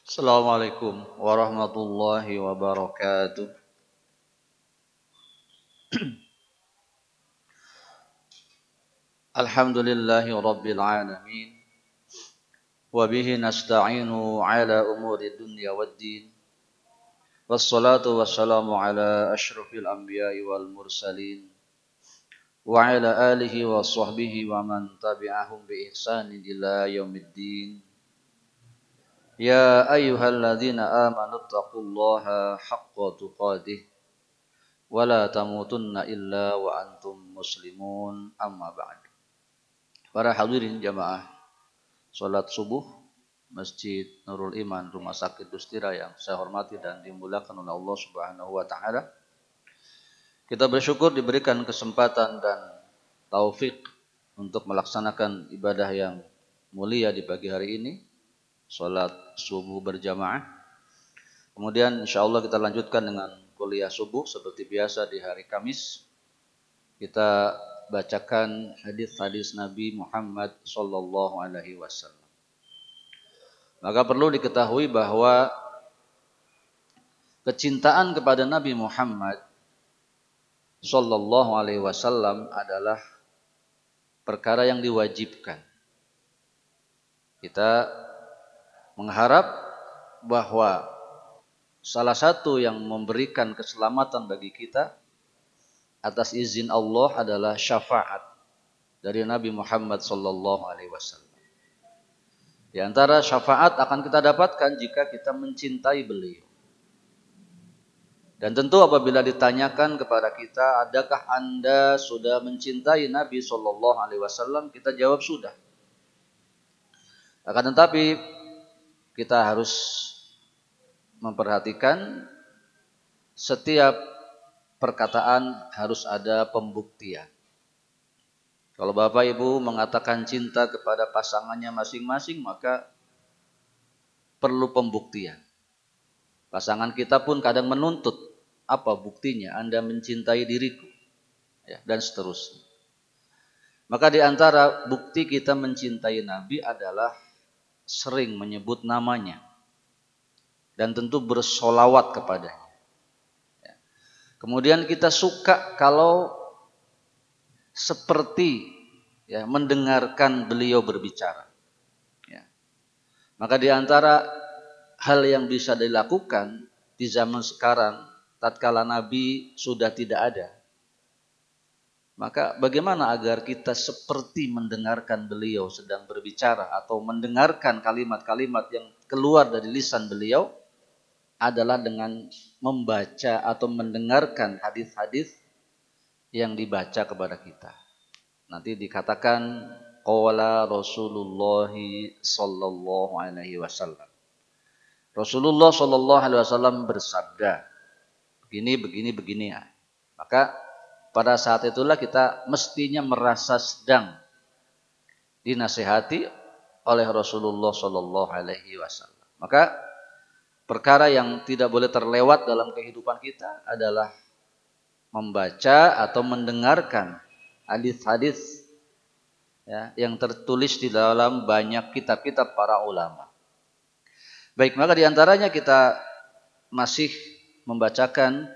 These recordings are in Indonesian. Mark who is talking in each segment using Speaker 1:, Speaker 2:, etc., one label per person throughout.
Speaker 1: Assalamualaikum warahmatullahi wabarakatuh. Alhamdulillahi rabbil alamin. Wabihi nasta'inu ala umuri dunya waddin. Wassalatu wassalamu ala ashrafil anbiya'i wal mursalin. Wa ala alihi wa sahbihi wa man tabi'ahum bi ihsanin ila yaumiddin. Ya ayyuhalladzina amanu taqullaha haqqa tuqatih. Wala tamutunna illa wa antum muslimun amma ba'd. Para hadirin jamaah salat subuh Masjid Nurul Iman Rumah Sakit Dustira yang saya hormati dan dimuliakan oleh Allah Subhanahu wa taala. Kita bersyukur diberikan kesempatan dan taufik untuk melaksanakan ibadah yang mulia di pagi hari ini, salat subuh berjamaah. Kemudian insyaallah kita lanjutkan dengan kuliah subuh seperti biasa di hari Kamis. Kita bacakan hadis-hadis Nabi Muhammad sallallahu alaihi wasallam. Maka perlu diketahui bahwa kecintaan kepada Nabi Muhammad sallallahu alaihi wasallam adalah perkara yang diwajibkan. Kita mengharap bahwa salah satu yang memberikan keselamatan bagi kita atas izin Allah adalah syafaat dari Nabi Muhammad sallallahu alaihi wasallam. Di antara syafaat akan kita dapatkan jika kita mencintai beliau. Dan tentu apabila ditanyakan kepada kita, adakah Anda sudah mencintai Nabi sallallahu alaihi wasallam? Kita jawab sudah. Akan tetapi kita harus memperhatikan setiap perkataan harus ada pembuktian. Kalau Bapak Ibu mengatakan cinta kepada pasangannya masing-masing, maka perlu pembuktian. Pasangan kita pun kadang menuntut, apa buktinya Anda mencintai diriku? Ya, dan seterusnya. Maka di antara bukti kita mencintai Nabi adalah sering menyebut namanya. Dan tentu bersolawat kepadanya. Kemudian kita suka kalau seperti mendengarkan beliau berbicara. Ya. Maka di antara hal yang bisa dilakukan di zaman sekarang, tatkala Nabi sudah tidak ada, maka bagaimana agar kita seperti mendengarkan beliau sedang berbicara atau mendengarkan kalimat-kalimat yang keluar dari lisan beliau adalah dengan membaca atau mendengarkan hadis-hadis yang dibaca kepada kita. Nanti dikatakan qala Rasulullah sallallahu alaihi wasallam. Rasulullah sallallahu alaihi wasallam bersabda begini. Maka pada saat itulah kita mestinya merasa sedang dinasihati oleh Rasulullah sallallahu alaihi wasallam. Maka perkara yang tidak boleh terlewat dalam kehidupan kita adalah membaca atau mendengarkan hadis-hadis yang tertulis di dalam banyak kitab-kitab para ulama. Baik, maka di antaranya kita masih membacakan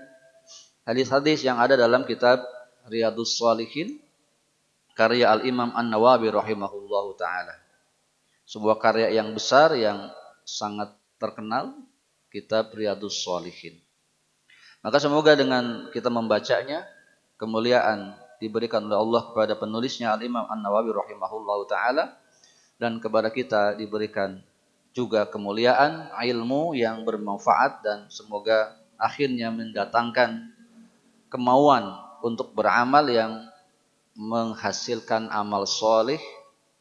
Speaker 1: hadis-hadis yang ada dalam kitab Riyadhus Shalihin karya Al-Imam An-Nawawi rahimahullahu taala. Sebuah karya yang besar yang sangat terkenal, kitab Riyadhus Shalihin. Maka semoga dengan kita membacanya, kemuliaan diberikan oleh Allah kepada penulisnya Al-Imam An-Nawawi rahimahullahu ta'ala, dan kepada kita diberikan juga kemuliaan, ilmu yang bermanfaat, dan semoga akhirnya mendatangkan kemauan untuk beramal yang menghasilkan amal soleh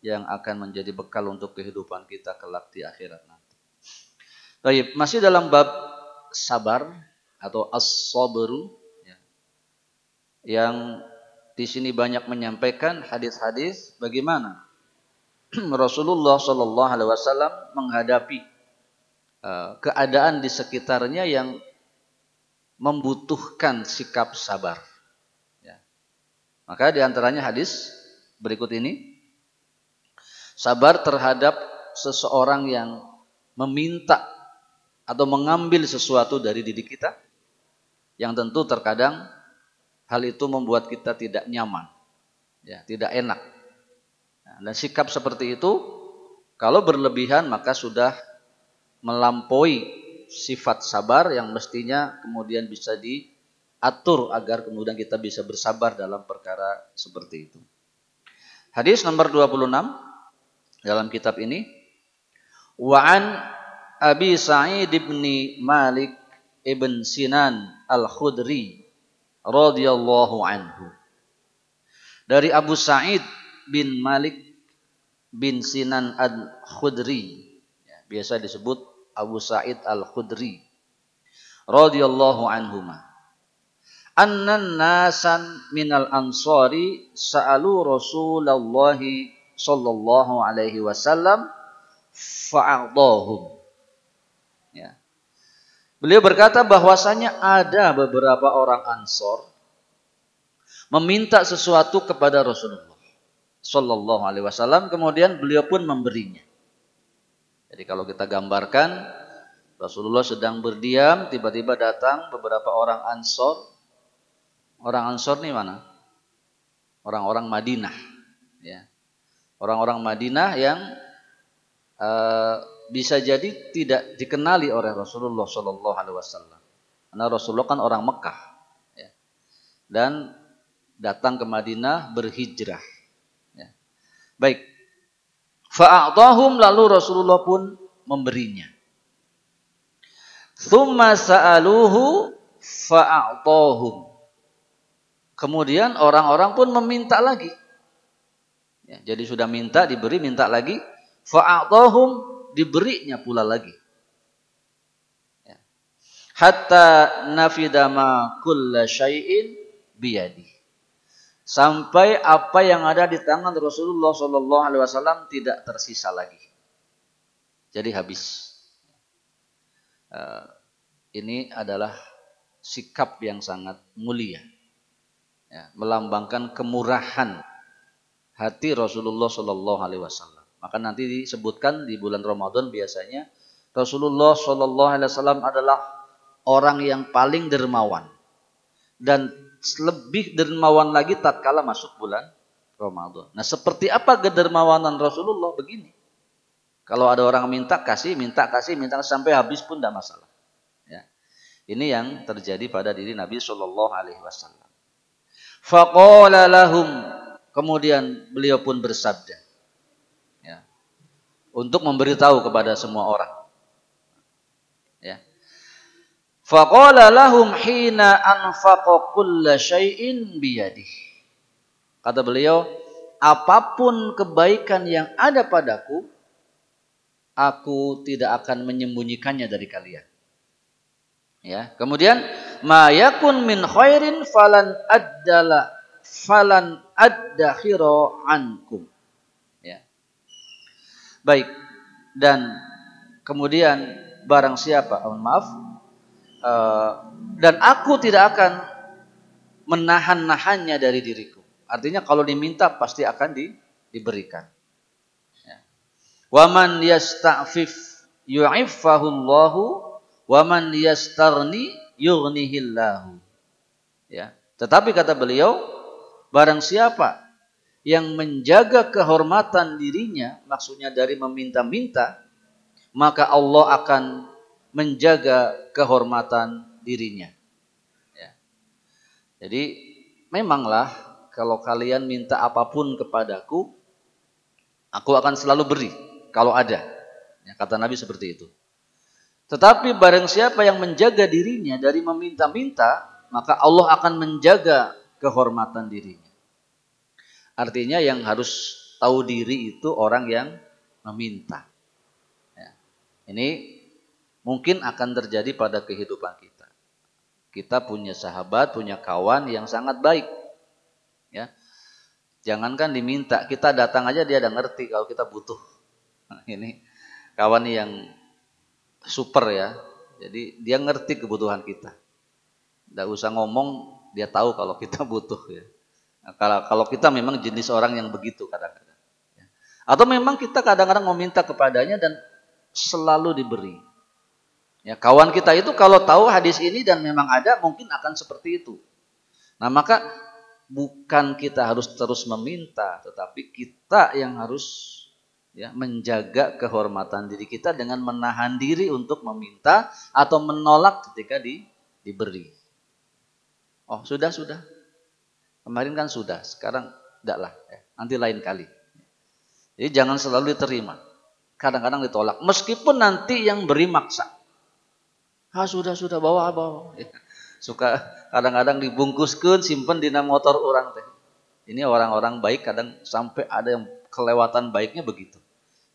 Speaker 1: yang akan menjadi bekal untuk kehidupan kita kelak di akhirat nanti. Baik, masih dalam bab sabar atau as-sabru, yang di sini banyak menyampaikan hadis-hadis bagaimana Rasulullah Shallallahu Alaihi Wasallam menghadapi keadaan di sekitarnya yang membutuhkan sikap sabar. Maka di antaranya hadis berikut ini, sabar terhadap seseorang yang meminta atau mengambil sesuatu dari diri kita, yang tentu terkadang hal itu membuat kita tidak nyaman, ya, tidak enak. Dan sikap seperti itu kalau berlebihan maka sudah melampaui sifat sabar yang mestinya kemudian bisa diatur agar kemudian kita bisa bersabar dalam perkara seperti itu. Hadis nomor 26 dalam kitab ini, wa an Abi Sa'id bin Malik ibn Sinan al-Khudri radhiyallahu anhu. Dari Abu Sa'id bin Malik bin Sinan al-Khudri, biasa disebut Abu Sa'id al-Khudri radhiyallahu anhuma, annan nasan minal ansari sa'alu Rasulullah sallallahu alaihi wasallam fa'adahum. Ya. Beliau berkata bahwasanya ada beberapa orang Ansor meminta sesuatu kepada Rasulullah sallallahu alaihi wasallam, kemudian beliau pun memberinya. Jadi kalau kita gambarkan, Rasulullah sedang berdiam, tiba-tiba datang beberapa orang Ansor. Orang Ansor ini mana? Orang-orang Madinah, ya. Orang-orang Madinah yang bisa jadi tidak dikenali oleh Rasulullah Shallallahu Alaihi Wasallam, karena Rasulullah kan orang Mekah, ya, dan datang ke Madinah berhijrah. Ya. Baik, fa'atahum, lalu Rasulullah pun memberinya. Tsumma sa'aluhu fa'atahum. Kemudian orang-orang pun meminta lagi. Ya, jadi sudah minta, diberi, minta lagi. Fa'atahum, diberinya pula lagi. Ya. Hatta nafidama kulla syai'in biyadi. Sampai apa yang ada di tangan Rasulullah Sallallahu Alaihi Wasallam tidak tersisa lagi. Jadi habis. Ini adalah sikap yang sangat mulia, ya, melambangkan kemurahan hati Rasulullah Sallallahu Alaihi Wasallam. Maka nanti disebutkan di bulan Ramadan biasanya Rasulullah Sallallahu Alaihi Wasallam adalah orang yang paling dermawan, dan lebih dermawan lagi tatkala masuk bulan Ramadan. Nah, seperti apa kedermawanan Rasulullah? Begini, kalau ada orang minta kasih, minta sampai habis pun tidak masalah. Ya. Ini yang terjadi pada diri Nabi Sallallahu Alaihi Wasallam. Faqala lahum, kemudian beliau pun bersabda, ya, untuk memberitahu kepada semua orang. Ya. Faqala lahum hina anfaqa kulla syai'in biyadih. Kata beliau, apapun kebaikan yang ada padaku, aku tidak akan menyembunyikannya dari kalian. Ya, kemudian ma yakun min khairin falan addakhira ankum. Ya. Baik, dan kemudian barang siapa, dan aku tidak akan menahan-nahannya dari diriku. Artinya kalau diminta pasti akan diberikan. Ya. Wa man yasta'fif yu'iffahullahu wa man yastarni yughnihillahu. Ya. Tetapi kata beliau, barang siapa yang menjaga kehormatan dirinya, maksudnya dari meminta-minta, maka Allah akan menjaga kehormatan dirinya. Ya. Jadi memanglah kalau kalian minta apapun kepadaku, aku akan selalu beri kalau ada. Ya, kata Nabi seperti itu. Tetapi barang siapa yang menjaga dirinya dari meminta-minta, maka Allah akan menjaga kehormatan dirinya. Artinya yang harus tahu diri itu orang yang meminta. Ya. Ini mungkin akan terjadi pada kehidupan kita. Kita punya sahabat, punya kawan yang sangat baik. Ya. Jangankan diminta, kita datang aja dia udah ngerti kalau kita butuh. Nah, ini kawan yang super ya. Jadi dia ngerti kebutuhan kita. Tidak usah ngomong, dia tahu kalau kita butuh ya. Nah, kalau kita memang jenis orang yang begitu kadang-kadang. Ya. Atau memang kita kadang-kadang meminta kepadanya dan selalu diberi. Ya, kawan kita itu kalau tahu hadis ini dan memang ada, mungkin akan seperti itu. Nah, maka bukan kita harus terus meminta, tetapi kita yang harus ya menjaga kehormatan diri kita dengan menahan diri untuk meminta atau menolak ketika diberi. Oh, sudah. Kemarin kan sudah, sekarang enggak lah, ya. Nanti lain kali. Jadi jangan selalu diterima. Kadang-kadang ditolak, meskipun nanti yang beri maksa. Sudah bawa. Ya. Suka kadang-kadang dibungkuskan, simpen di motor orang teh. Ini orang-orang baik kadang sampai ada yang kelewatan baiknya begitu.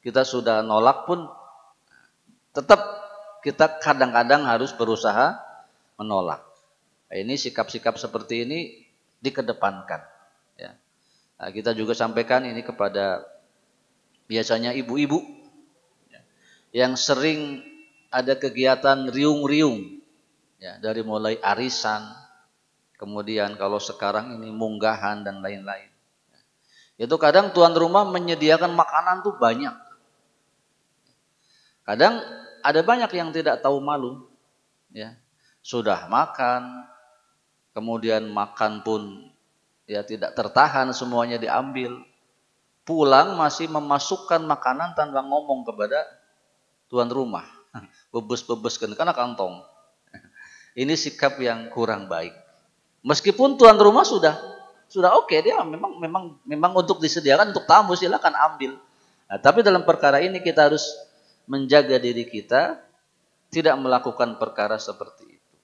Speaker 1: Kita sudah nolak pun tetap kita kadang-kadang harus berusaha menolak. Nah, ini sikap-sikap seperti ini dikedepankan. Ya. Nah, kita juga sampaikan ini kepada biasanya ibu-ibu ya, yang sering ada kegiatan riung-riung ya, dari mulai arisan, kemudian kalau sekarang ini munggahan dan lain-lain. Itu kadang tuan rumah menyediakan makanan tuh banyak. Kadang ada banyak yang tidak tahu malu, ya sudah makan, kemudian makan pun ya tidak tertahan, semuanya diambil. Pulang masih memasukkan makanan tanpa ngomong kepada tuan rumah. Bebes-bebeskan karena kantong. Ini sikap yang kurang baik. Meskipun tuan rumah sudah oke, dia memang untuk disediakan untuk tamu, silakan ambil. Nah, tapi dalam perkara ini kita harus menjaga diri kita tidak melakukan perkara seperti itu.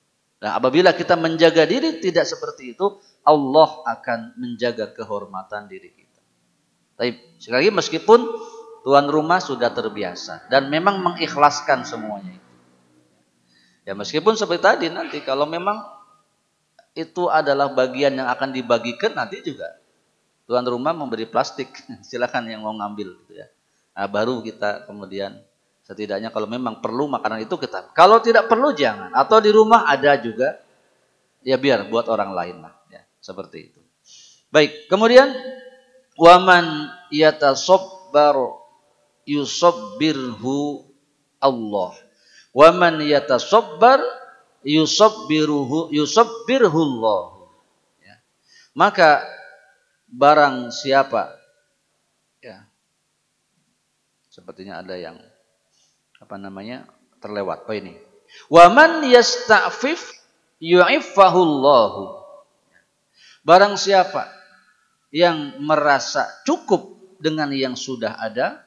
Speaker 1: Nah, apabila kita menjaga diri tidak seperti itu, Allah akan menjaga kehormatan diri kita. Tapi sekali lagi meskipun tuan rumah sudah terbiasa dan memang mengikhlaskan semuanya itu. Ya meskipun seperti tadi nanti kalau memang itu adalah bagian yang akan dibagikan, nanti juga tuan rumah memberi plastik, silakan yang mau ngambil gitu ya. Nah, baru kita kemudian setidaknya kalau memang perlu makanan itu kita. Kalau tidak perlu jangan. Atau di rumah ada juga, ya biar buat orang lain lah ya, seperti itu. Baik, kemudian waman yatasabbar yusabbirhu Allah. Wa man yatasabbar yusabbirhu Allah. Ya. Maka barang siapa ya. Sepertinya ada yang terlewat. Oh ini. Wa man yasta'fif yu'iffahu Allah. Barang siapa yang merasa cukup dengan yang sudah ada,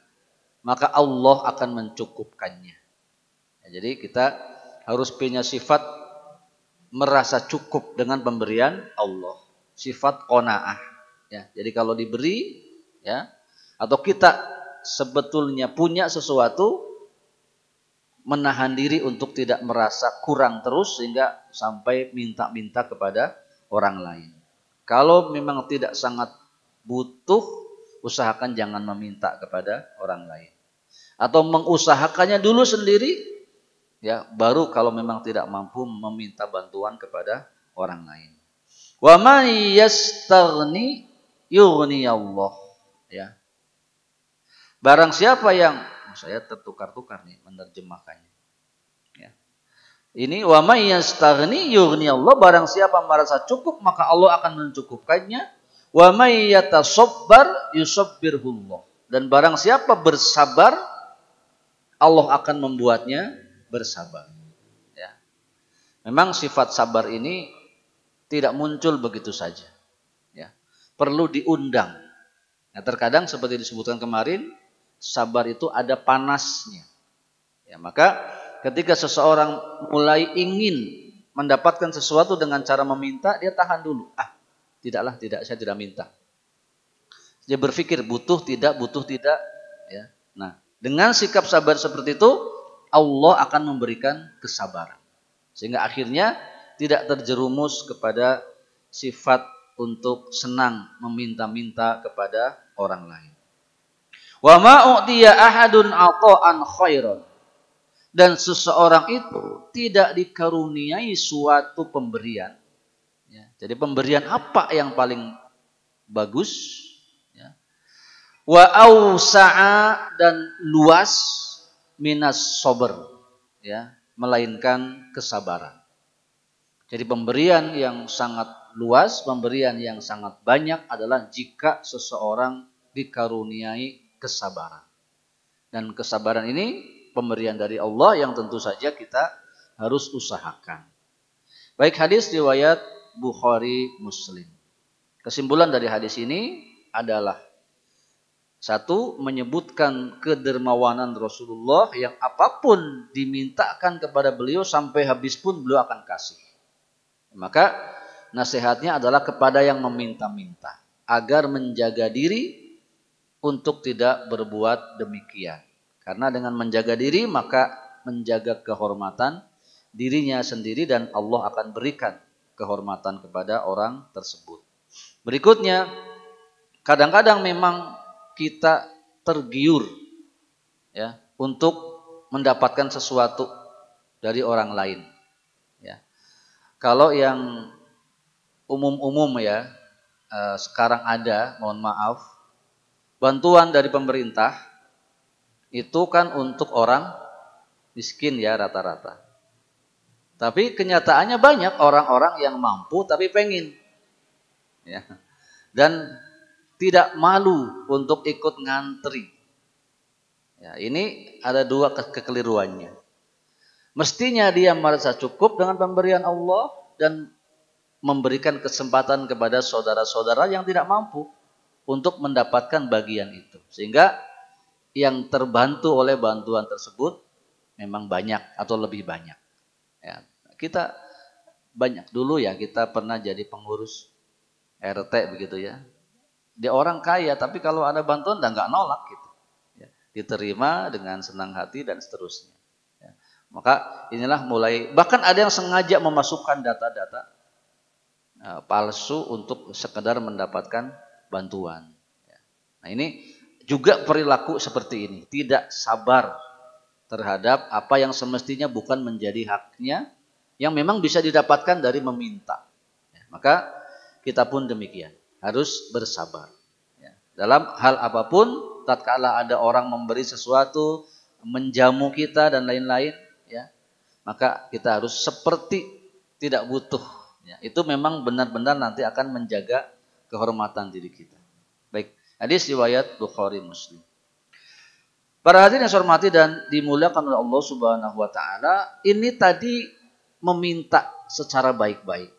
Speaker 1: maka Allah akan mencukupkannya. Ya, jadi kita harus punya sifat merasa cukup dengan pemberian Allah, sifat qanaah. Ya, jadi kalau diberi, ya, atau kita sebetulnya punya sesuatu, menahan diri untuk tidak merasa kurang terus sehingga sampai minta-minta kepada orang lain. Kalau memang tidak sangat butuh, usahakan jangan meminta kepada orang lain. Atau mengusahakannya dulu sendiri, ya, baru kalau memang tidak mampu meminta bantuan kepada orang lain. Wa may yastaghni yughni Allah, ya. Barang siapa yang saya tertukar-tukar nih menerjemahkannya. Ya. Ini wa may yastaghni yughni Allah, barang siapa merasa cukup maka Allah akan mencukupkannya. Wa may yatasabbar yusabbirhullah. Dan barang siapa bersabar, Allah akan membuatnya bersabar. Ya. Memang sifat sabar ini tidak muncul begitu saja. Ya. Perlu diundang. Nah, terkadang seperti disebutkan kemarin, sabar itu ada panasnya. Ya, maka ketika seseorang mulai ingin mendapatkan sesuatu dengan cara meminta, dia tahan dulu. Tidak, saya tidak minta. Dia berpikir butuh tidak. Ya. Nah, dengan sikap sabar seperti itu, Allah akan memberikan kesabaran. Sehingga akhirnya tidak terjerumus kepada sifat untuk senang meminta-minta kepada orang lain. Wa ma u'tiya ahadun 'ata'an khairan. Dan seseorang itu tidak dikaruniai suatu pemberian. Ya, jadi pemberian apa yang paling bagus? Ya. Wa awsa'a, dan luas minas sabr. Ya, melainkan kesabaran. Jadi pemberian yang sangat luas, pemberian yang sangat banyak adalah jika seseorang dikaruniai kesabaran. Dan kesabaran ini pemberian dari Allah yang tentu saja kita harus usahakan. Baik, hadis riwayat Bukhari Muslim. Kesimpulan dari hadis ini adalah satu, menyebutkan kedermawanan Rasulullah yang apapun dimintakan kepada beliau sampai habis pun beliau akan kasih. Maka nasihatnya adalah kepada yang meminta-minta agar menjaga diri untuk tidak berbuat demikian. Karena dengan menjaga diri maka menjaga kehormatan dirinya sendiri dan Allah akan berikan kehormatan kepada orang tersebut. Berikutnya, kadang-kadang memang kita tergiur ya untuk mendapatkan sesuatu dari orang lain. Ya. Kalau yang umum-umum ya, sekarang ada, mohon maaf, bantuan dari pemerintah itu kan untuk orang miskin ya rata-rata. Tapi kenyataannya banyak orang-orang yang mampu tapi pengen. Ya. Dan tidak malu untuk ikut ngantri. Ya, ini ada dua kekeliruannya. Mestinya dia merasa cukup dengan pemberian Allah dan memberikan kesempatan kepada saudara-saudara yang tidak mampu untuk mendapatkan bagian itu. Sehingga yang terbantu oleh bantuan tersebut memang banyak atau lebih banyak. Ya, kita banyak dulu ya, kita pernah jadi pengurus RT begitu ya. Dia orang kaya, tapi kalau ada bantuan nggak nolak gitu. Ya, diterima dengan senang hati dan seterusnya. Ya, maka inilah mulai, bahkan ada yang sengaja memasukkan data-data palsu untuk sekedar mendapatkan bantuan. Ya. Nah ini juga perilaku seperti ini, tidak sabar terhadap apa yang semestinya bukan menjadi haknya, yang memang bisa didapatkan dari meminta. Ya, maka kita pun demikian, harus bersabar. Ya. Dalam hal apapun, tatkala ada orang memberi sesuatu, menjamu kita dan lain-lain, ya, maka kita harus seperti tidak butuh. Ya, itu memang benar-benar nanti akan menjaga kehormatan diri kita. Baik, hadis riwayat Bukhari Muslim. Para hadirin yang saya hormati dan dimuliakan oleh Allah Subhanahu wa taala, ini tadi meminta secara baik-baik.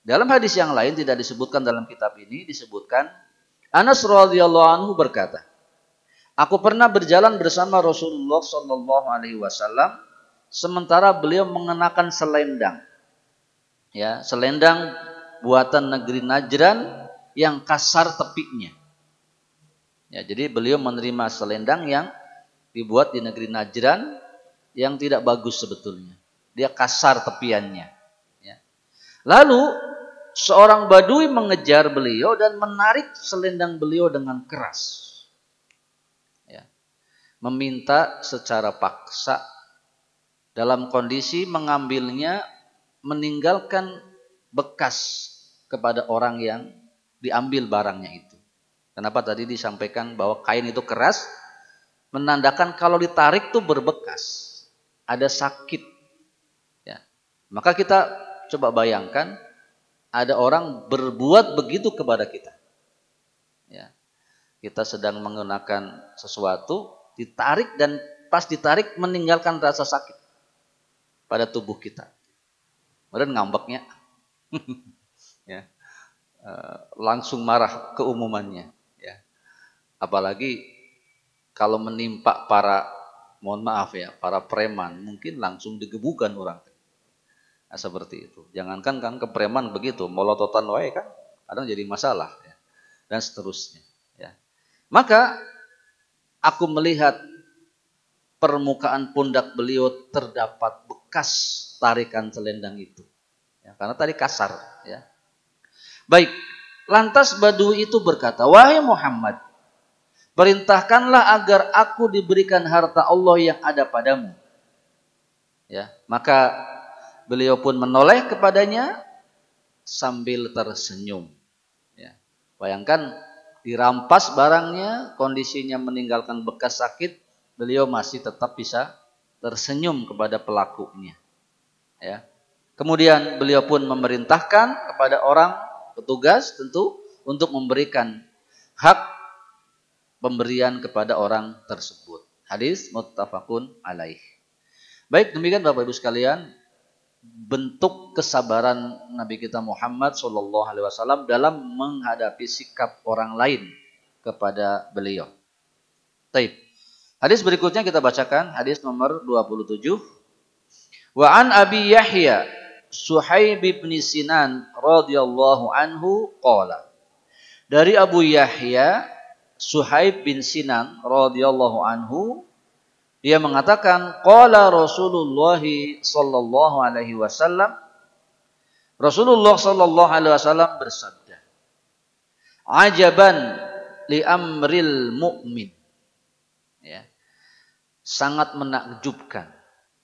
Speaker 1: Dalam hadis yang lain tidak disebutkan dalam kitab ini, disebutkan Anas radhiyallahu anhu berkata, aku pernah berjalan bersama Rasulullah sallallahu alaihi wasallam sementara beliau mengenakan selendang. Ya, selendang buatan negeri Najran yang kasar tepinya. Ya, jadi beliau menerima selendang yang dibuat di negeri Najran yang tidak bagus sebetulnya. Dia kasar tepiannya. Ya. Lalu seorang badui mengejar beliau dan menarik selendang beliau dengan keras. Ya. Meminta secara paksa dalam kondisi mengambilnya, meninggalkan bekas kepada orang yang diambil barangnya itu. Kenapa tadi disampaikan bahwa kain itu keras? Menandakan kalau ditarik tuh berbekas. Ada sakit. Ya. Maka kita coba bayangkan, ada orang berbuat begitu kepada kita. Ya. Kita sedang menggunakan sesuatu, ditarik dan pas ditarik meninggalkan rasa sakit pada tubuh kita. Kemudian ngambeknya, ya, langsung marah keumumannya. Ya. Apalagi kalau menimpa para, mohon maaf ya, para preman, mungkin langsung digebukan orang. Nah, seperti itu. Jangankan kan ke preman begitu, molototan wae kan, kadang jadi masalah. Ya. Dan seterusnya. Ya. Maka aku melihat permukaan pundak beliau terdapat bekas tarikan selendang itu. Ya, karena tadi kasar. Ya. Baik, lantas Badui itu berkata, wahai Muhammad, perintahkanlah agar aku diberikan harta Allah yang ada padamu. Ya, maka beliau pun menoleh kepadanya sambil tersenyum. Ya. Bayangkan dirampas barangnya, kondisinya meninggalkan bekas sakit, beliau masih tetap bisa tersenyum kepada pelakunya. Ya. Kemudian beliau pun memerintahkan kepada orang petugas tentu untuk memberikan hak pemberian kepada orang tersebut. Hadis muttafaqun alaih. Baik, demikian Bapak Ibu sekalian, bentuk kesabaran Nabi kita Muhammad SAW dalam menghadapi sikap orang lain kepada beliau. Taib. Hadis berikutnya kita bacakan, hadis nomor 27. Wa an Abi Yahya Suhaib bin Sinan radhiyallahu anhu qala. Dari Abu Yahya Suhaib bin Sinan radhiyallahu anhu, dia mengatakan qala Rasulullah sallallahu alaihi wasallam, Rasulullah sallallahu alaihi wasallam bersabda, ajaban li amril mu'min. Ya. Sangat menakjubkan.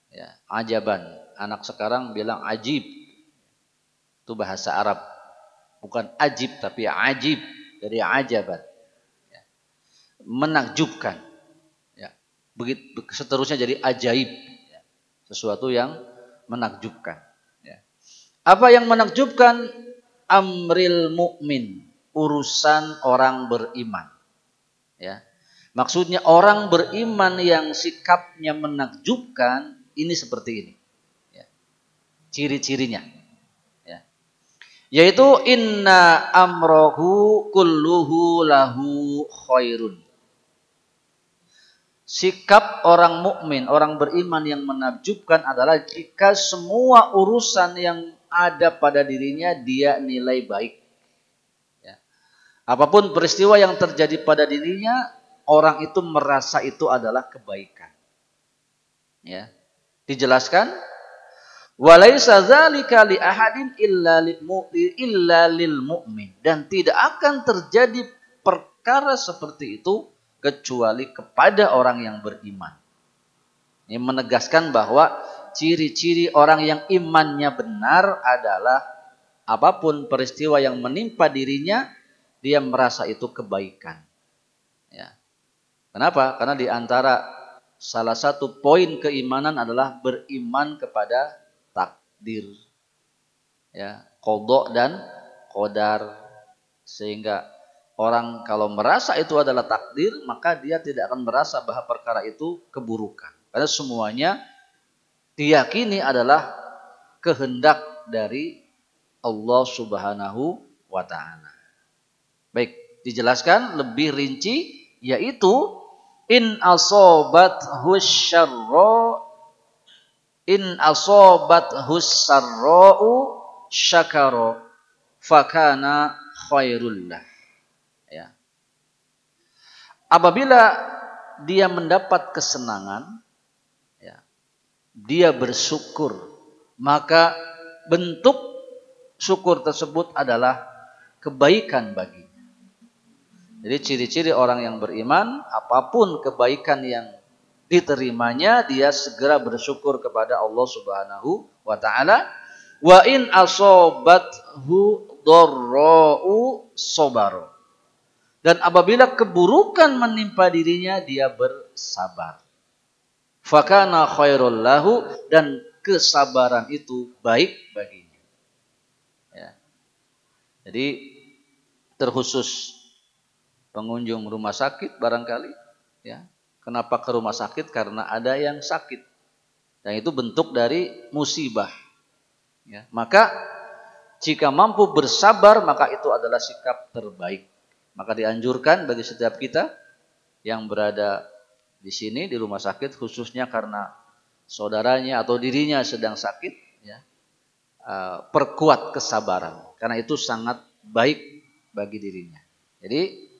Speaker 1: Ya, ajaban. Anak sekarang bilang ajib. Itu bahasa Arab. Bukan ajib tapi ajib, dari ajaban. Ya. Menakjubkan. Ya. Begitu seterusnya jadi ajaib. Ya. Sesuatu yang menakjubkan. Ya. Apa yang menakjubkan? Amril mu'min, urusan orang beriman. Ya. Maksudnya orang beriman yang sikapnya menakjubkan ini seperti ini. Ya. Ciri-cirinya. Ya. Yaitu inna amrohu kulluhu lahu khairun. Sikap orang mukmin, orang beriman yang menakjubkan adalah jika semua urusan yang ada pada dirinya dia nilai baik. Ya. Apapun peristiwa yang terjadi pada dirinya, orang itu merasa itu adalah kebaikan. Ya. Dijelaskan, walaisa dzalika li ahadin illa lil mu'min, dan tidak akan terjadi perkara seperti itu kecuali kepada orang yang beriman. Ini menegaskan bahwa ciri-ciri orang yang imannya benar adalah apapun peristiwa yang menimpa dirinya, dia merasa itu kebaikan. Ya. Kenapa? Karena di antara salah satu poin keimanan adalah beriman kepada takdir. Ya, qada dan qadar. Sehingga orang kalau merasa itu adalah takdir, maka dia tidak akan merasa bahwa perkara itu keburukan. Karena semuanya diyakini adalah kehendak dari Allah Subhanahu wa taala. Baik, dijelaskan lebih rinci, yaitu in asobathu sarra'u syakara fakana khairullah. Ya. Apabila dia mendapat kesenangan, ya, dia bersyukur, maka bentuk syukur tersebut adalah kebaikan baginya. Jadi ciri-ciri orang yang beriman, apapun kebaikan yang diterimanya, dia segera bersyukur kepada Allah Subhanahu wa taala. Wa in asobathu dharra'u sabar. Dan apabila keburukan menimpa dirinya, dia bersabar. Fakana khairul lahu, dan kesabaran itu baik baginya. Ya. Jadi terkhusus pengunjung rumah sakit barangkali, ya. Kenapa ke rumah sakit? Karena ada yang sakit. Dan itu bentuk dari musibah. Ya. Maka jika mampu bersabar, maka itu adalah sikap terbaik. Maka dianjurkan bagi setiap kita yang berada di sini di rumah sakit, khususnya karena saudaranya atau dirinya sedang sakit, ya, perkuat kesabaran. Karena itu sangat baik bagi dirinya. Jadi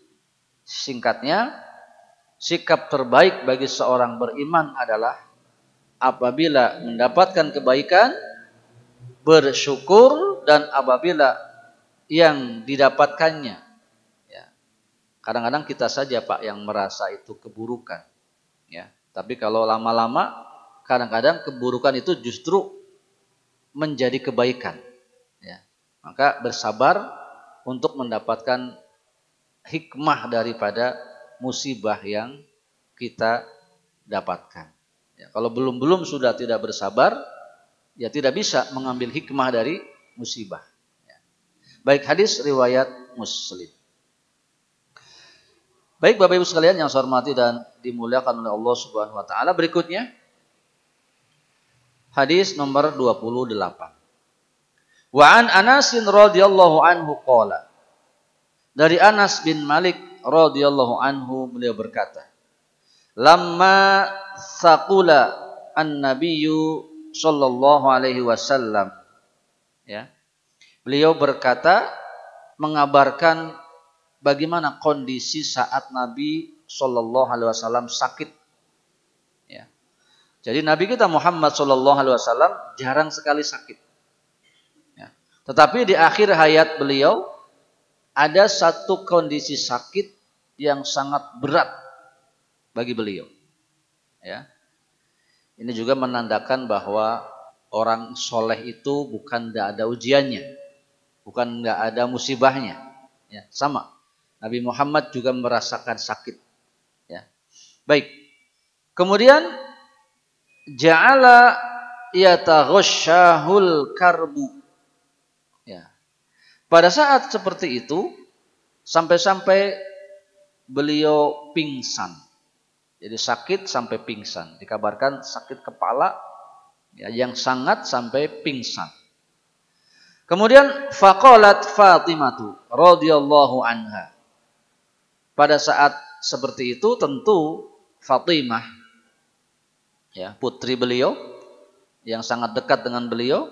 Speaker 1: singkatnya, sikap terbaik bagi seorang beriman adalah apabila mendapatkan kebaikan, bersyukur, dan apabila yang didapatkannya, ya, kadang-kadang kita saja Pak yang merasa itu keburukan, ya. Tapi kalau lama-lama, kadang-kadang keburukan itu justru menjadi kebaikan, ya. Maka bersabar untuk mendapatkan hikmah daripada musibah yang kita dapatkan. Ya, kalau belum sudah tidak bersabar, ya tidak bisa mengambil hikmah dari musibah. Baik, hadis riwayat Muslim. Baik Bapak Ibu sekalian yang saya hormati dan dimuliakan oleh Allah Subhanahu wa taala, berikutnya hadis nomor 28. Wa an Anas radhiyallahu anhu qala. Dari Anas bin Malik radhiyallahu anhu, beliau berkata, lamma saqula an-nabiyyu sallallahu alaihi wasallam, ya. Beliau berkata mengabarkan bagaimana kondisi saat Nabi sallallahu alaihi wasallam sakit, ya. Jadi Nabi kita Muhammad sallallahu alaihi wasallam jarang sekali sakit, ya. Tetapi di akhir hayat beliau ada satu kondisi sakit yang sangat berat bagi beliau, ya. Ini juga menandakan bahwa orang soleh itu bukan tidak ada ujiannya, bukan tidak ada musibahnya, ya. Sama, Nabi Muhammad juga merasakan sakit, ya. Baik, kemudian ja'ala yataghashahul karbu, ya. Pada saat seperti itu sampai-sampai beliau pingsan. Jadi sakit sampai pingsan. Dikabarkan sakit kepala, ya, yang sangat sampai pingsan. Kemudian faqalat Fatimatu radhiyallahu anha. Pada saat seperti itu tentu Fatimah, ya, putri beliau yang sangat dekat dengan beliau,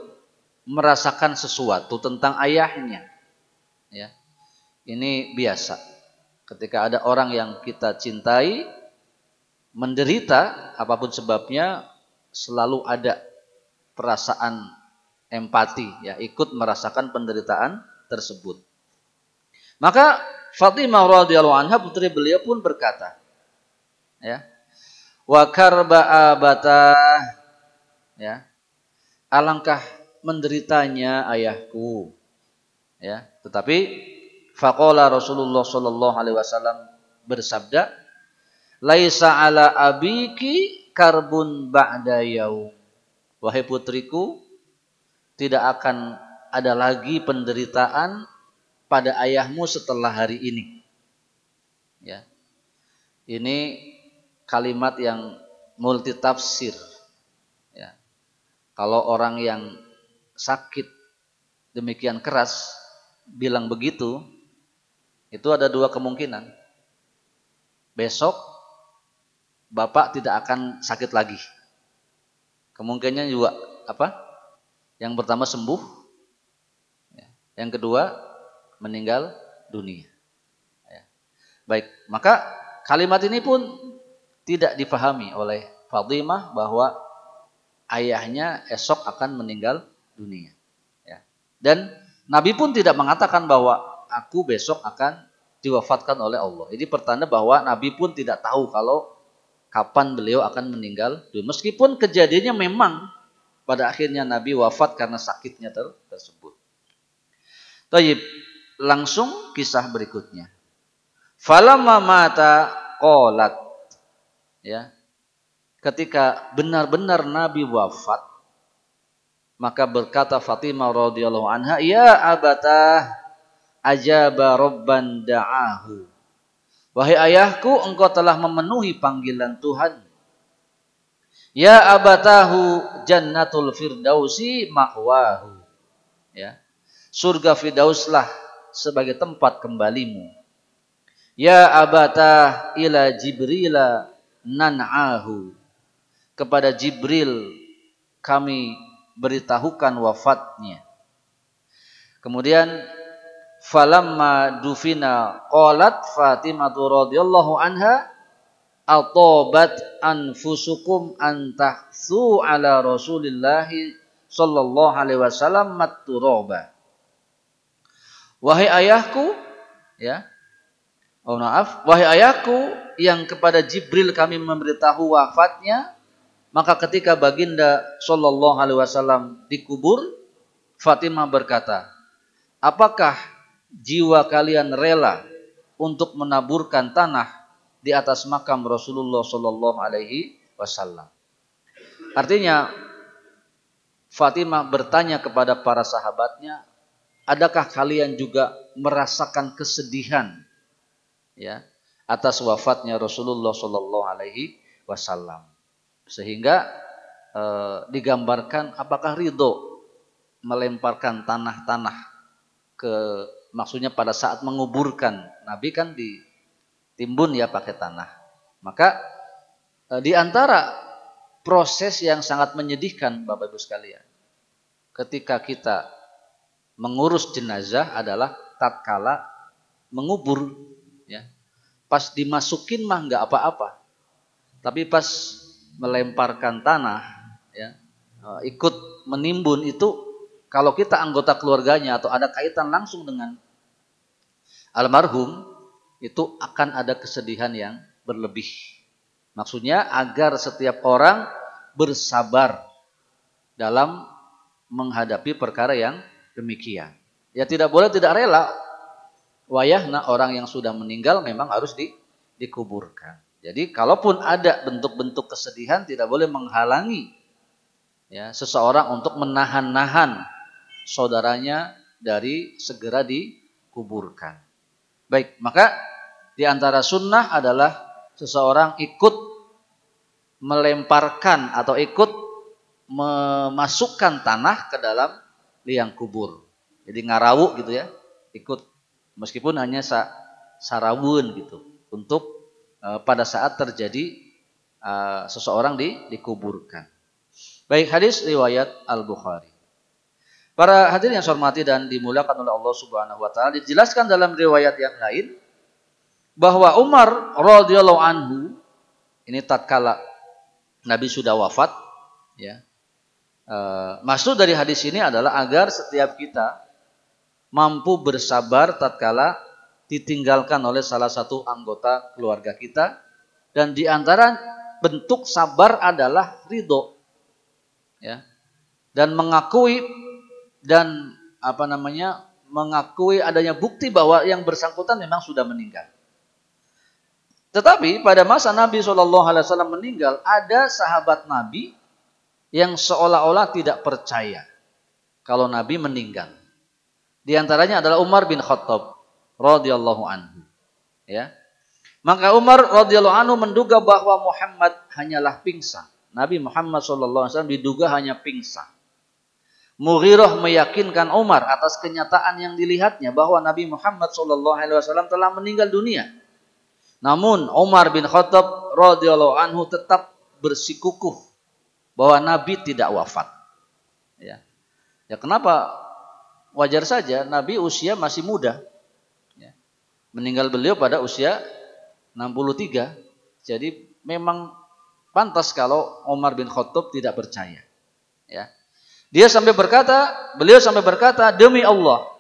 Speaker 1: merasakan sesuatu tentang ayahnya, ya. Ini biasa. Ketika ada orang yang kita cintai menderita, apapun sebabnya, selalu ada perasaan empati, ya, ikut merasakan penderitaan tersebut. Maka Fatimah radhiyallahu anha, putri beliau pun berkata, ya, wa karba abatah, ya, alangkah menderitanya ayahku, ya. Tetapi faqala Rasulullah sallallahu alaihi wasallam bersabda, laisa ala abiki karbun ba'da yaum. Wahai putriku, tidak akan ada lagi penderitaan pada ayahmu setelah hari ini, ya. Ini kalimat yang multitafsir, ya. Kalau orang yang sakit demikian keras bilang begitu, itu ada dua kemungkinan. Besok bapak tidak akan sakit lagi. Kemungkinannya juga apa? Yang pertama sembuh, ya. Yang kedua meninggal dunia, ya. Baik, maka kalimat ini pun tidak dipahami oleh Fatimah bahwa ayahnya esok akan meninggal dunia, ya. Dan Nabi pun tidak mengatakan bahwa aku besok akan diwafatkan oleh Allah. Ini pertanda bahwa Nabi pun tidak tahu kalau kapan beliau akan meninggal dunia. Meskipun kejadiannya memang pada akhirnya Nabi wafat karena sakitnya tersebut. Taib, langsung kisah berikutnya. Falamma mata qalat, ya. Ketika benar-benar Nabi wafat, maka berkata Fatimah radhiyallahu anha, ya abatah ajaba rabban da'ahu. Wahai ayahku, engkau telah memenuhi panggilan Tuhan. Ya abatahu jannatul firdausi ma'wahu, ya. Surga Firdauslah sebagai tempat kembalimu. Ya abatah ila Jibrila nan'ahu. Kepada Jibril kami beritahukan wafatnya. Kemudian falamma dufina qalat Fatimah radhiyallahu anha, atabat anfusukum an tahsu ala Rasulillah sallallahu alaihi wasallam matturaba. Wahai ayahku, ya. Oh maaf, wahai ayahku yang kepada Jibril kami memberitahu wafatnya, maka ketika baginda sallallahu alaihi wasallam dikubur, Fatimah berkata, apakah jiwa kalian rela untuk menaburkan tanah di atas makam Rasulullah sallallahu alaihi wasallam? Artinya Fatimah bertanya kepada para sahabatnya, adakah kalian juga merasakan kesedihan ya atas wafatnya Rasulullah Shallallahu Alaihi Wasallam, sehingga digambarkan apakah ridho melemparkan tanah-tanah ke, maksudnya pada saat menguburkan Nabi kan ditimbun ya pakai tanah. Maka di antara proses yang sangat menyedihkan Bapak Ibu sekalian, ketika kita mengurus jenazah adalah tatkala mengubur ya. Pas dimasukin mah nggak apa-apa. Tapi pas melemparkan tanah ya, ikut menimbun itu, kalau kita anggota keluarganya atau ada kaitan langsung dengan almarhum, itu akan ada kesedihan yang berlebih. Maksudnya agar setiap orang bersabar dalam menghadapi perkara yang demikian. Ya tidak boleh tidak rela. Wayahna orang yang sudah meninggal memang harus dikuburkan. Jadi kalaupun ada bentuk-bentuk kesedihan tidak boleh menghalangi ya seseorang untuk menahan-nahan saudaranya dari segera dikuburkan. Baik, maka di antara sunnah adalah seseorang ikut melemparkan atau ikut memasukkan tanah ke dalam liang kubur. Jadi ngarawu gitu ya, ikut meskipun hanya sarawun gitu untuk pada saat terjadi seseorang dikuburkan. Baik, hadis riwayat Al-Bukhari. Para hadirin yang saya hormati dan dimuliakan oleh Allah Subhanahu wa taala, dijelaskan dalam riwayat yang lain bahwa Umar radhiyallahu anhu ini tatkala Nabi sudah wafat ya. Maksud dari hadis ini adalah agar setiap kita mampu bersabar tatkala ditinggalkan oleh salah satu anggota keluarga kita, dan di antara bentuk sabar adalah ridho ya, dan mengakui mengakui adanya bukti bahwa yang bersangkutan memang sudah meninggal. Tetapi pada masa Nabi SAW meninggal, ada sahabat Nabi yang seolah-olah tidak percaya kalau Nabi meninggal. Di antaranya adalah Umar bin Khattab radhiyallahu anhu. Ya. Maka Umar radhiyallahu anhu menduga bahwa Muhammad hanyalah pingsan. Nabi Muhammad SAW diduga hanya pingsan. Mughirah meyakinkan Umar atas kenyataan yang dilihatnya bahwa Nabi Muhammad SAW telah meninggal dunia. Namun Umar bin Khattab radhiyallahu anhu tetap bersikukuh bahwa Nabi tidak wafat. Ya, kenapa? Wajar saja, Nabi usia masih muda. Ya. Meninggal beliau pada usia 63. Jadi memang pantas kalau Umar bin Khattab tidak percaya. Ya. Beliau sampai berkata, demi Allah,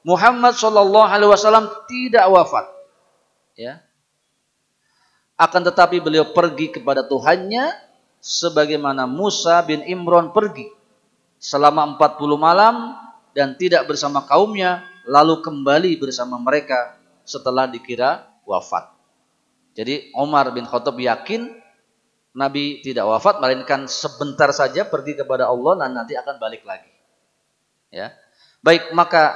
Speaker 1: Muhammad SAW tidak wafat. Ya. Akan tetapi beliau pergi kepada Tuhannya sebagaimana Musa bin Imran pergi selama 40 malam dan tidak bersama kaumnya, lalu kembali bersama mereka setelah dikira wafat. Jadi Umar bin Khattab yakin Nabi tidak wafat, melainkan sebentar saja pergi kepada Allah dan nanti akan balik lagi. Ya. Baik, maka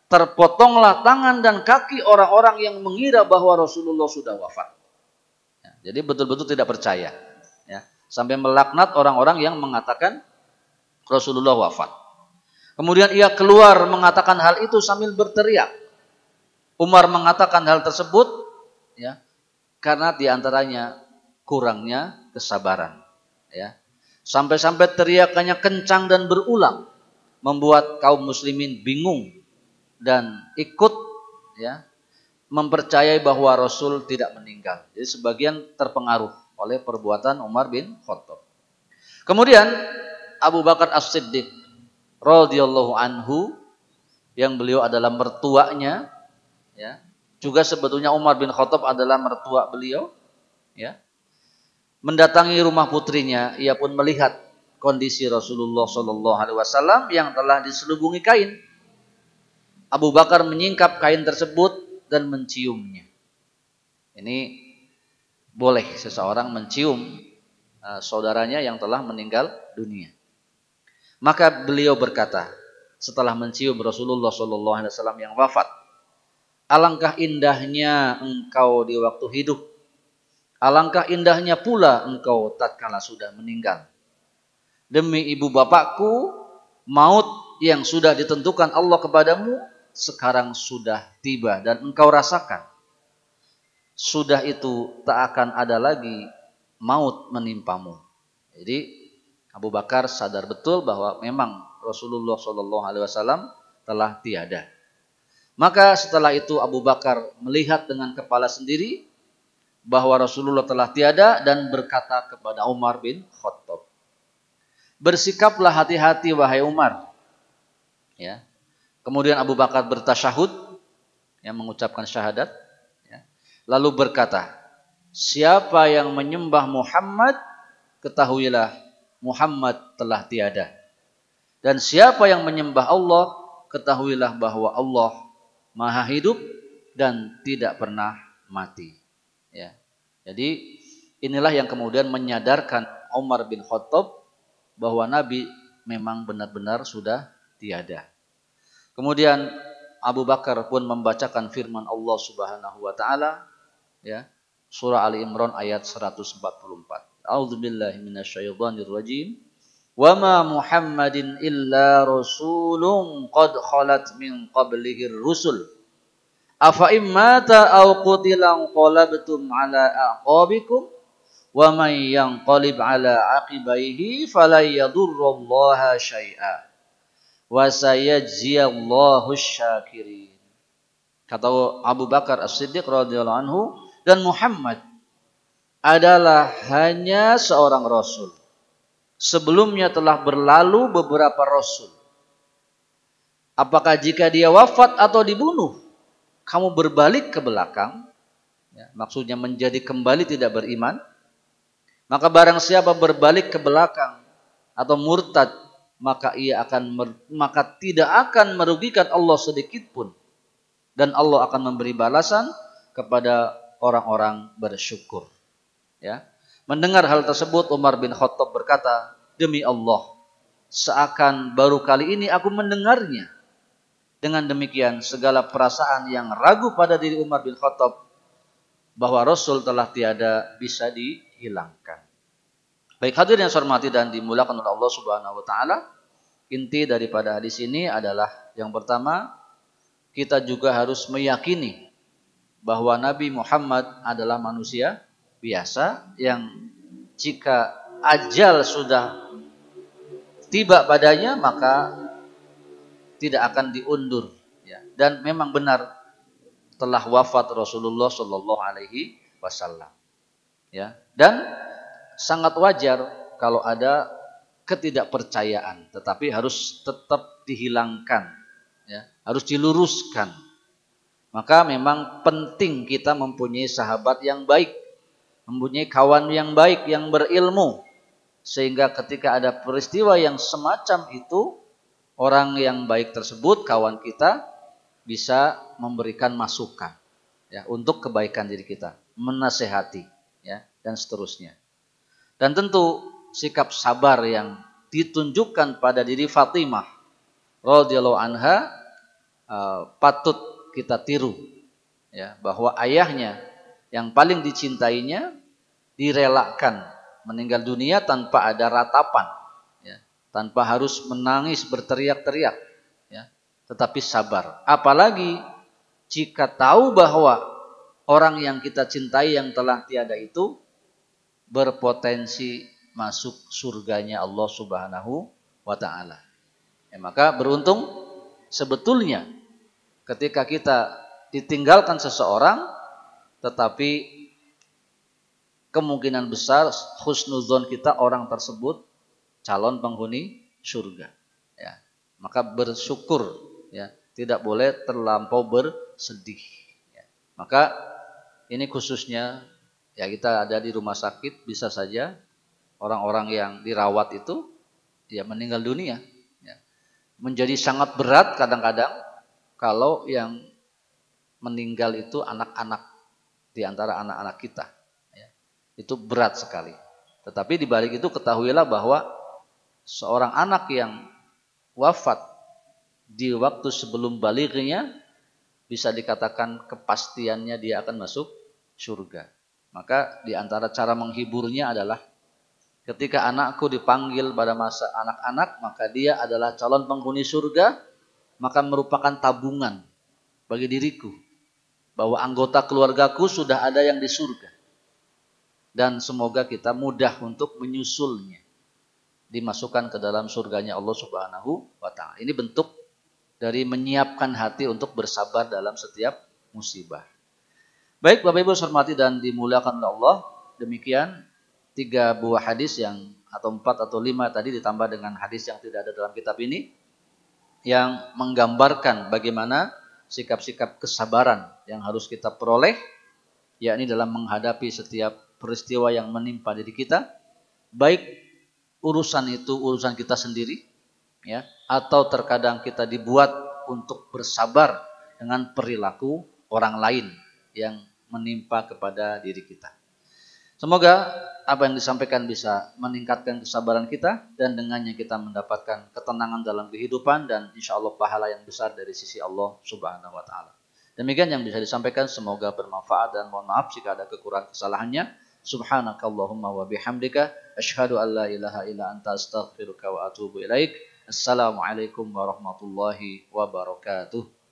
Speaker 1: terpotonglah tangan dan kaki orang-orang yang mengira bahwa Rasulullah sudah wafat. Ya, jadi betul-betul tidak percaya. Ya. Sampai melaknat orang-orang yang mengatakan Rasulullah wafat. Kemudian ia keluar mengatakan hal itu sambil berteriak. Umar mengatakan hal tersebut ya, karena diantaranya kurangnya kesabaran. Ya. Sampai-sampai teriakannya kencang dan berulang, membuat kaum muslimin bingung dan ikut ya, mempercayai bahwa Rasul tidak meninggal. Jadi sebagian terpengaruh oleh perbuatan Umar bin Khattab. Kemudian Abu Bakar As-Siddiq radhiyallahu anhu, yang beliau adalah mertuanya ya, juga sebetulnya Umar bin Khattab adalah mertua beliau ya, mendatangi rumah putrinya. Ia pun melihat kondisi Rasulullah SAW yang telah diselubungi kain. Abu Bakar menyingkap kain tersebut dan menciumnya. Ini boleh seseorang mencium saudaranya yang telah meninggal dunia. Maka beliau berkata setelah mencium Rasulullah SAW yang wafat, alangkah indahnya engkau di waktu hidup, alangkah indahnya pula engkau tatkala sudah meninggal. Demi ibu bapakku, maut yang sudah ditentukan Allah kepadamu sekarang sudah tiba dan engkau rasakan. Sudah itu tak akan ada lagi maut menimpamu. Jadi Abu Bakar sadar betul bahwa memang Rasulullah SAW telah tiada. Maka setelah itu Abu Bakar melihat dengan kepala sendiri bahwa Rasulullah telah tiada dan berkata kepada Umar bin Khattab, bersikaplah hati-hati wahai Umar. Ya. Kemudian Abu Bakar bertasyahud, yang mengucapkan syahadat. Ya. Lalu berkata, siapa yang menyembah Muhammad, ketahuilah Muhammad telah tiada. Dan siapa yang menyembah Allah, ketahuilah bahwa Allah maha hidup dan tidak pernah mati. Ya. Jadi inilah yang kemudian menyadarkan Umar bin Khattab bahwa Nabi memang benar-benar sudah tiada. Kemudian Abu Bakar pun membacakan firman Allah Subhanahu wa taala, ya. Surah Ali Imran ayat 144. A'udzubillahi minasyaitonir rajim. Wa ma Muhammadin illa rasulun qad khalat min qablihir rusul. Afa immata aw qutilan qalabtum ala aqabikum wa may yanqalib ala aqibaihi falan yadurrallaha syai'a wa sayajziyallahu syakirin. Kata Abu Bakar As-Siddiq radhiyallahu anhu, dan Muhammad adalah hanya seorang rasul. Sebelumnya telah berlalu beberapa rasul. Apakah jika dia wafat atau dibunuh, kamu berbalik ke belakang, ya, maksudnya menjadi kembali tidak beriman, maka barang siapa berbalik ke belakang atau murtad, maka tidak akan merugikan Allah sedikit pun, dan Allah akan memberi balasan kepada orang-orang bersyukur. Ya. Mendengar hal tersebut, Umar bin Khattab berkata, demi Allah, seakan baru kali ini aku mendengarnya. Dengan demikian, segala perasaan yang ragu pada diri Umar bin Khattab bahwa Rasul telah tiada bisa dihilangkan. Baik hadirin yang saya hormati dan dimuliakan oleh Allah Subhanahu wa taala, inti daripada hadis ini adalah yang pertama, kita juga harus meyakini bahwa Nabi Muhammad adalah manusia biasa yang jika ajal sudah tiba padanya maka tidak akan diundur, ya. Dan memang benar telah wafat Rasulullah Shallallahu Alaihi Wasallam, ya. Dan sangat wajar kalau ada ketidakpercayaan, tetapi harus tetap dihilangkan, ya. Harus diluruskan. Maka memang penting kita mempunyai sahabat yang baik, mempunyai kawan yang baik, yang berilmu, sehingga ketika ada peristiwa yang semacam itu, orang yang baik tersebut, kawan kita, bisa memberikan masukan, ya, untuk kebaikan diri kita, menasehati, ya, dan seterusnya. Dan tentu sikap sabar yang ditunjukkan pada diri Fatimah radhiyallahu anha patut kita tiru, ya, bahwa ayahnya yang paling dicintainya direlakan meninggal dunia tanpa ada ratapan, ya, tanpa harus menangis berteriak-teriak, ya, tetapi sabar. Apalagi jika tahu bahwa orang yang kita cintai yang telah tiada itu berpotensi masuk surganya Allah Subhanahu wa taala. Ya, maka beruntung sebetulnya ketika kita ditinggalkan seseorang, tetapi kemungkinan besar husnuzon kita orang tersebut calon penghuni surga. Ya, maka bersyukur, ya, tidak boleh terlampau bersedih. Ya, maka ini khususnya, ya, kita ada di rumah sakit, bisa saja orang-orang yang dirawat itu, ya, meninggal dunia. Ya, menjadi sangat berat kadang-kadang kalau yang meninggal itu anak-anak di antara anak-anak kita. Itu berat sekali. Tetapi di balik itu ketahuilah bahwa seorang anak yang wafat di waktu sebelum balighnya, bisa dikatakan kepastiannya dia akan masuk surga. Maka di antara cara menghiburnya adalah ketika anakku dipanggil pada masa anak-anak, maka dia adalah calon penghuni surga, maka merupakan tabungan bagi diriku bahwa anggota keluargaku sudah ada yang di surga. Dan semoga kita mudah untuk menyusulnya, dimasukkan ke dalam surganya Allah Subhanahu wa ta'ala. Ini bentuk dari menyiapkan hati untuk bersabar dalam setiap musibah. Baik Bapak Ibu hormati dan dimuliakan oleh Allah, demikian 3 buah hadis yang atau 4 atau 5 tadi ditambah dengan hadis yang tidak ada dalam kitab ini yang menggambarkan bagaimana sikap-sikap kesabaran yang harus kita peroleh, yakni dalam menghadapi setiap peristiwa yang menimpa diri kita, baik urusan itu urusan kita sendiri, ya, atau terkadang kita dibuat untuk bersabar dengan perilaku orang lain yang menimpa kepada diri kita. Semoga apa yang disampaikan bisa meningkatkan kesabaran kita dan dengannya kita mendapatkan ketenangan dalam kehidupan dan insya Allah pahala yang besar dari sisi Allah Subhanahu wa ta'ala. Demikian yang bisa disampaikan, semoga bermanfaat dan mohon maaf jika ada kekurangan kesalahannya. Subhanakallahumma wa bihamdika asyhadu an la ilaha illa anta astaghfiruka wa atubu ilaik. Assalamualaikum warahmatullahi wabarakatuh.